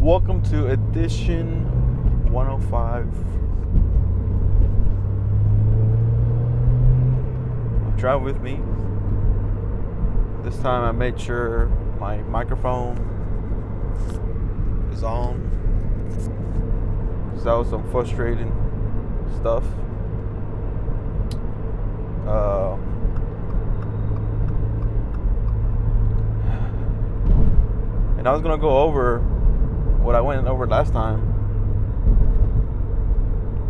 Welcome to edition 105 of Drive With Me. This time I made sure my microphone is on, because that was some frustrating stuff. And I was going to go over what I went over last time,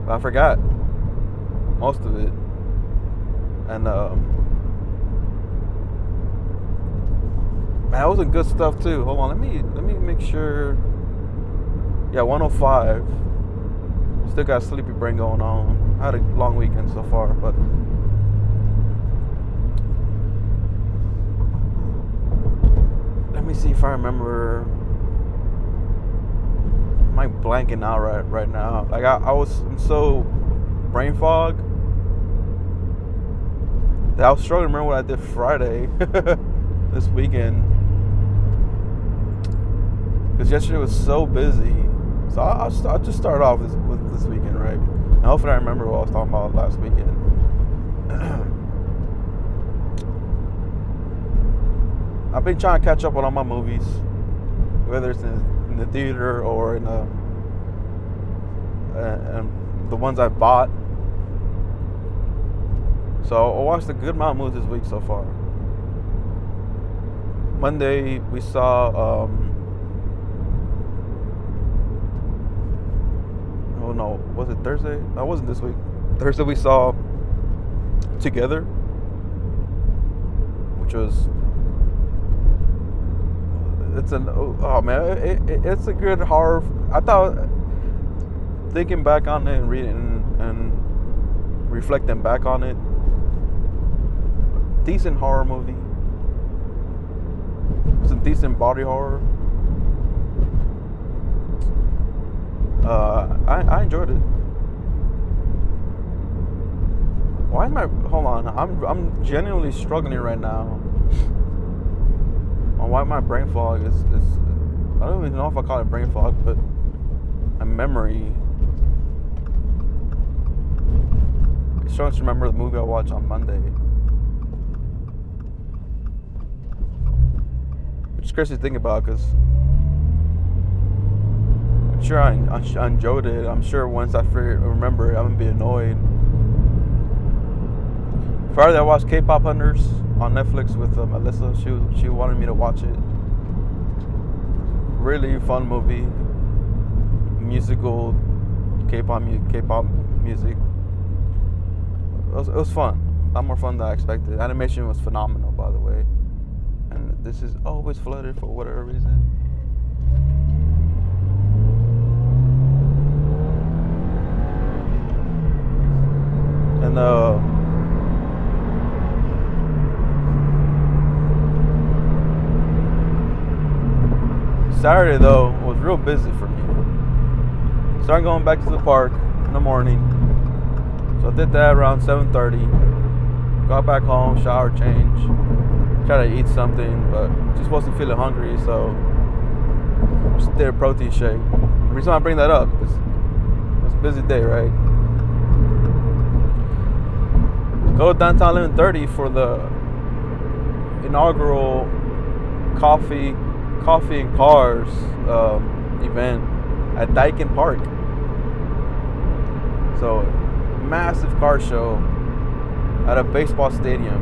but I forgot most of it. And that was some good stuff too. Hold on, let me make sure. Yeah, 105. Still got sleepy brain going on. I had a long weekend so far, but let me see if I remember. I'm like blanking out right now. Like I'm so brain fog that I was struggling to remember what I did Friday this weekend, because yesterday was so busy. So I'll just start off with this weekend, right? And hopefully I remember what I was talking about last weekend. I've been trying to catch up on all my movies, whether it's in the theater or in and the ones I bought. So I watched a good amount of movies this week so far. Monday we saw oh no, was it Thursday? No, it wasn't this week. Thursday we saw Together, which was it's a good horror. I thought, thinking back on it and reading and reflecting back on it, decent horror movie, some decent body horror. I enjoyed it. Why am I? Hold on, I'm genuinely struggling right now on why my brain fog is. I don't even know if I call it brain fog, but my memory. It's starting to remember the movie I watched on Monday, which is crazy to think about, because I'm sure I enjoyed it. I'm sure once I remember it, I'm gonna be annoyed. Friday I watched K-Pop Hunters on Netflix with Melissa. She wanted me to watch it. Really fun movie. Musical K-pop music. It was fun. A lot more fun than I expected. Animation was phenomenal, by the way. And this is always flooded for whatever reason. And Saturday though was real busy for me. Started going back to the park in the morning. So I did that around 7:30. Got back home, shower, change, tried to eat something, but just wasn't feeling hungry, so just did a protein shake. The reason I bring that up is it was a busy day, right? Go to downtown 11:30 for the inaugural coffee and cars event at Daike Park. So, massive car show at a baseball stadium,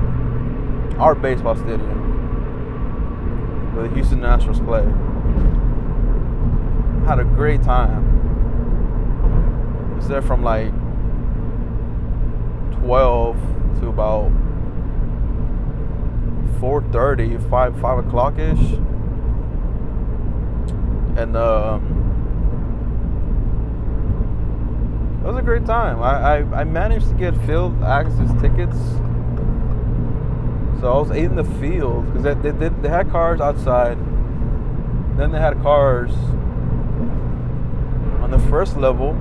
our baseball stadium, where the Houston Nationals play. Had a great time. I was there from like 12 to about 4:30, 5 o'clock ish. And it was a great time. I managed to get field access tickets, so I was in the field, because they had cars outside. Then they had cars on the first level,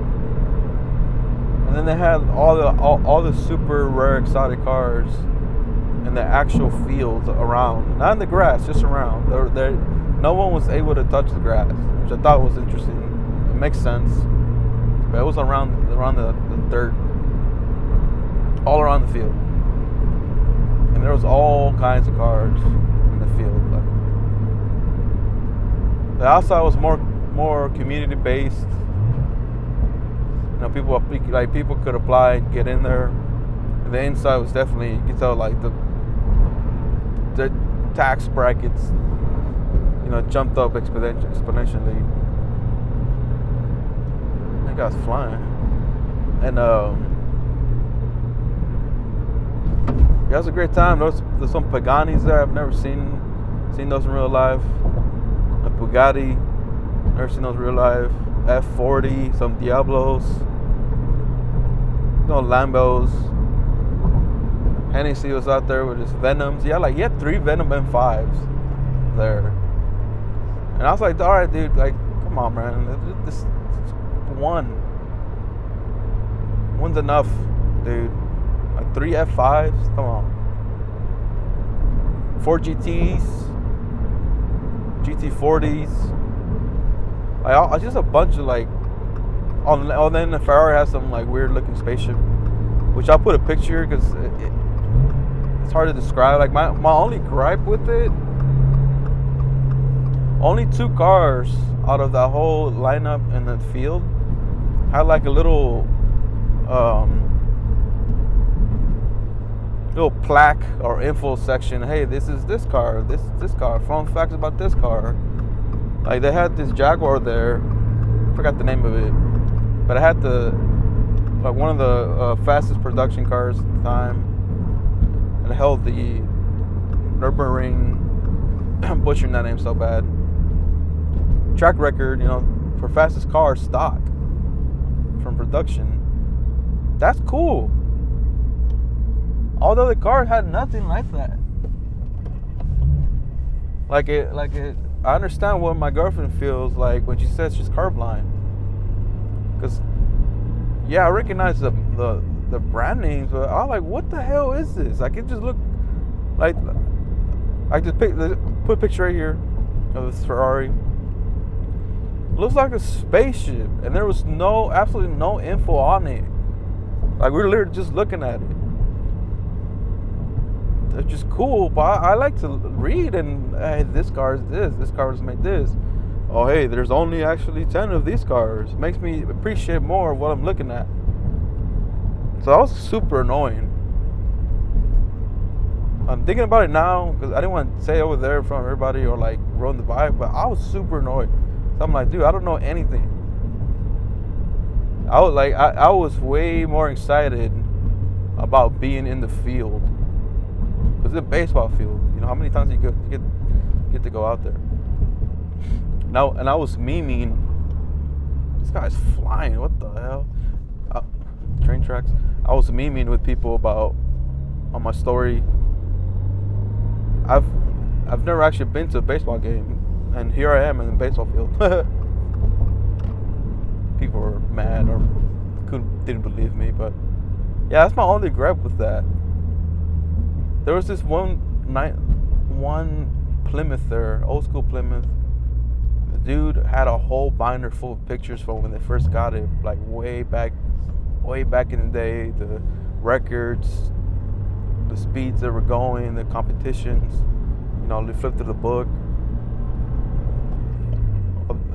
and then they had all the super rare exotic cars in the actual fields around, not in the grass, just around. They're no one was able to touch the grass, which I thought was interesting. It makes sense, but it was around the dirt, all around the field, and there was all kinds of cars in the field. Like, the outside was more community based. You know, people could apply and get in there. And the inside was definitely, you could tell, like the tax brackets, you know, jumped up exponentially. That guy's flying. And yeah, it was a great time. There's some Paganis there. I've never seen those in real life. A Bugatti, never seen those in real life. F40, some Diablos, no Lambos. Hennessy was out there with his Venoms. He had 3 Venom M5s there. And I was like, all right, dude, like, come on, man. This one's enough, dude. Like 3 F5s, come on. 4 GTs, GT40s. Like, just a bunch of like. Oh, then the Ferrari has some like weird looking spaceship, which I'll put a picture because it's hard to describe. Like my only gripe with it, only 2 cars out of that whole lineup in the field had like a little plaque or info section. Hey, this is this car. This car. Fun facts about this car. Like they had this Jaguar there. I forgot the name of it, but I had one of the fastest production cars at the time, and it held the Nürburgring. I'm butchering that name so bad. Track record, you know, for fastest car stock from production. That's cool. All the other cars had nothing like that. Like it. I understand what my girlfriend feels like when she says she's colorblind. Cause, yeah, I recognize the brand names, but I'm like, what the hell is this? Like, it just looked like I just put a picture right here of this Ferrari. It looks like a spaceship, and there was absolutely no info on it. Like, we were literally just looking at it. It's just cool, but I like to read and, hey, this car is this car was made this. Oh, hey, there's only actually 10 of these cars. It makes me appreciate more of what I'm looking at. So that was super annoying. I'm thinking about it now because I didn't want to say over there in front of everybody or like ruin the vibe, but I was super annoyed. So I'm like, dude, I don't know anything. I was way more excited about being in the field. It's a baseball field. You know how many times you get to go out there. Now, and I was memeing. This guy's flying. What the hell? Train tracks. I was memeing with people about on my story. I've never actually been to a baseball game, and here I am in the baseball field. People were mad or didn't believe me, but yeah, that's my only gripe with that. There was this one Plymouth there, old school Plymouth. The dude had a whole binder full of pictures from when they first got it, like way back in the day, the records, the speeds that were going, the competitions. You know, they flipped through the book.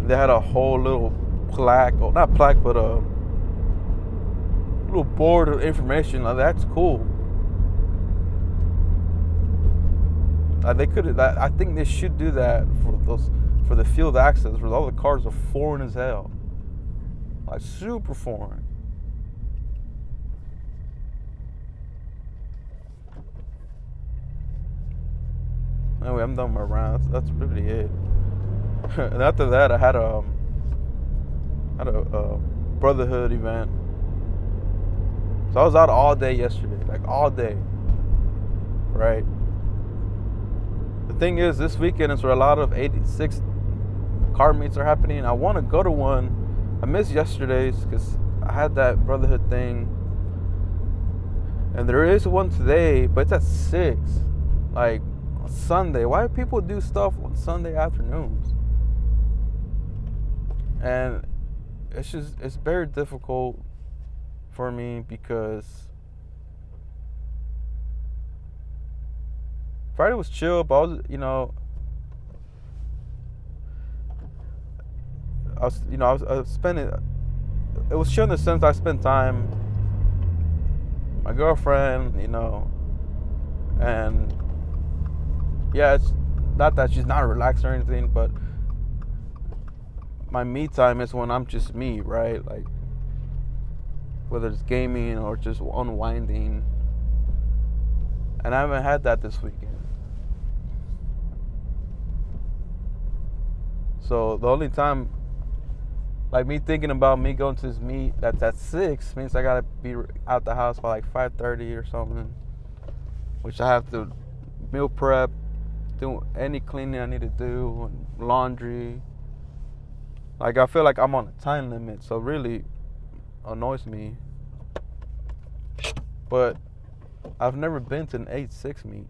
They had a whole little plaque, or not plaque, but a little board of information. Now, that's cool. They could. I think they should do that for the field access, where all the cars are foreign as hell, like super foreign. Anyway, I'm done with my rounds. That's really it. And after that, I had a brotherhood event. So I was out all day yesterday, like all day, right? The thing is, this weekend is where a lot of 86 car meets are happening. I want to go to one. I missed yesterday's because I had that brotherhood thing. And there is one today, but it's at 6. Like, Sunday. Why do people do stuff on Sunday afternoons? And it's very difficult for me because Friday was chill, but I was spending. It was chill in the sense I spent time with my girlfriend, and yeah, it's not that she's not relaxed or anything, but my me time is when I'm just me, right? Like whether it's gaming or just unwinding, and I haven't had that this weekend. So the only time, like me thinking about me going to this meet that's at 6 means I gotta be out the house by like 5:30 or something, which I have to meal prep, do any cleaning I need to do, laundry. Like I feel like I'm on a time limit, so it really annoys me. But I've never been to an 8-6 meet.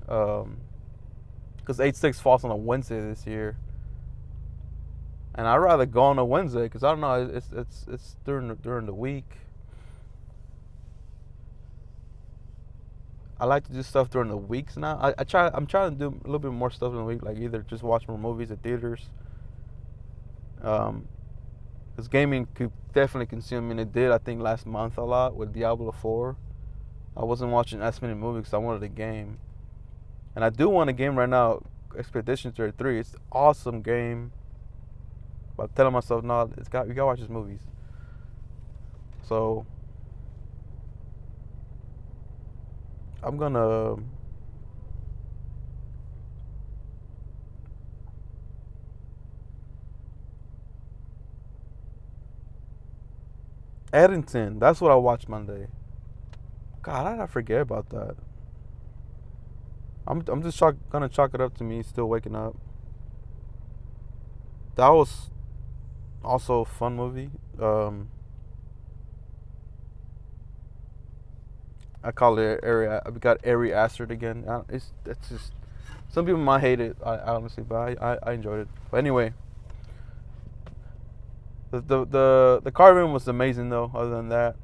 Because 8-6 falls on a Wednesday this year, and I'd rather go on a Wednesday because I don't know, it's during the week. I like to do stuff during the weeks now. I'm trying to do a little bit more stuff in the week, like either just watch more movies at theaters. Because gaming could definitely consume me, and it did, I think, last month a lot with Diablo 4. I wasn't watching as many movies because I wanted a game. And I do want a game right now, Expedition 33. It's an awesome game. But I'm telling myself, no, you gotta watch these movies. So I'm gonna Eddington. That's what I watched Monday. God, how did I forget about that? I'm just gonna chalk it up to me still waking up. That was also a fun movie. I call it we got Ari Aster again. It's just, some people might hate it, I honestly, but I enjoyed it. But anyway, the car room was amazing though. Other than that,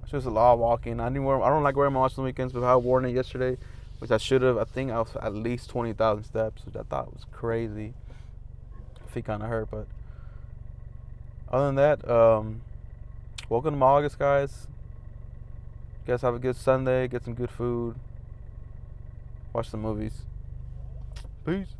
it's just a lot of walking. I don't like wearing my watch on the weekends, but I wore it yesterday, which I should have. I think I was at least 20,000 steps, which I thought was crazy. Feet kind of hurt, but other than that, welcome to my August, guys. Guys, have a good Sunday. Get some good food. Watch some movies. Peace.